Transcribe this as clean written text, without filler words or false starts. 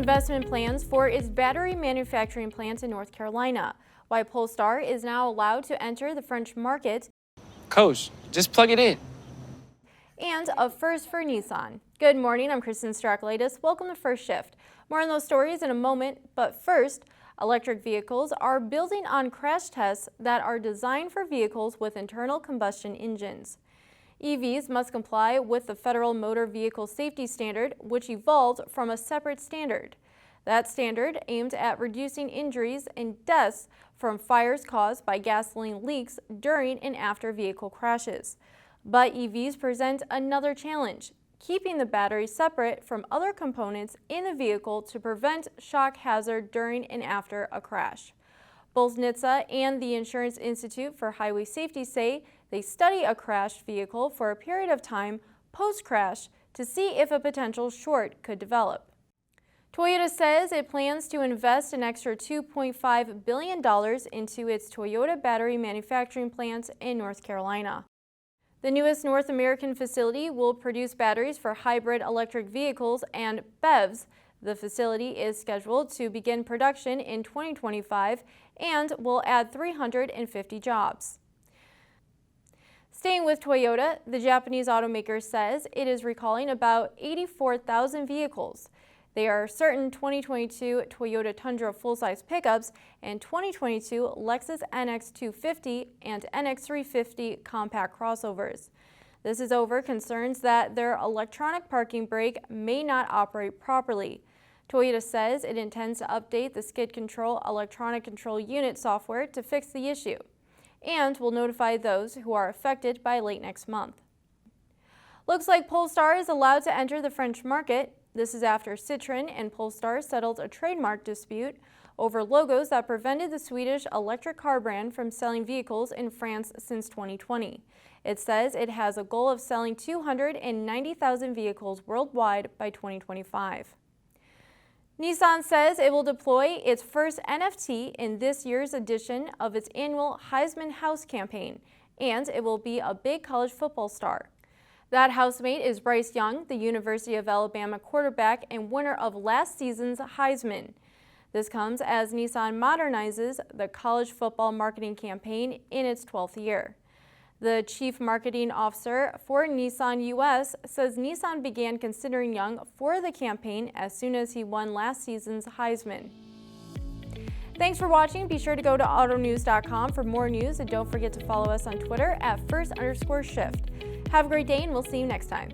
investment plans for its battery manufacturing plant in North Carolina, why Polestar is now allowed to enter the French market, Coach, just plug it in. and a first for Nissan. Good morning, I'm Kristen Strakalitis. Welcome to First Shift. More on those stories in a moment, but first, electric vehicles are building on crash tests that are designed for vehicles with internal combustion engines. EVs must comply with the Federal Motor Vehicle Safety Standard, which evolved from a separate standard. That standard aimed at reducing injuries and deaths from fires caused by gasoline leaks during and after vehicle crashes. But EVs present another challenge: keeping the battery separate from other components in the vehicle to prevent shock hazard during and after a crash. Both NHTSA and the Insurance Institute for Highway Safety say they study a crashed vehicle for a period of time post-crash to see if a potential short could develop. Toyota says it plans to invest an extra $2.5 billion into its Toyota battery manufacturing plant in North Carolina. The newest North American facility will produce batteries for hybrid electric vehicles and BEVs. The facility is scheduled to begin production in 2025 and will add 350 jobs. Staying with Toyota, the Japanese automaker says it is recalling about 84,000 vehicles. They are certain 2022 Toyota Tundra full-size pickups and 2022 Lexus NX 250 and NX 350 compact crossovers. This is over concerns that their electronic parking brake may not operate properly. Toyota says it intends to update the skid control electronic control unit software to fix the issue, and will notify those who are affected by late next month. Looks like Polestar is allowed to enter the French market. This is after Citroën and Polestar settled a trademark dispute over logos that prevented the Swedish electric car brand from selling vehicles in France since 2020. It says it has a goal of selling 290,000 vehicles worldwide by 2025. Nissan says it will deploy its first NFT in this year's edition of its annual Heisman House campaign, and it will be a big college football star. That housemate is Bryce Young, the University of Alabama quarterback and winner of last season's Heisman. This comes as Nissan modernizes the college football marketing campaign in its 12th year. The chief marketing officer for Nissan US says Nissan began considering Young for the campaign as soon as he won last season's Heisman. Thanks for watching. Be sure to go to autonews.com for more news, and don't forget to follow us on Twitter at @first_shift. Have a great day, and we'll see you next time.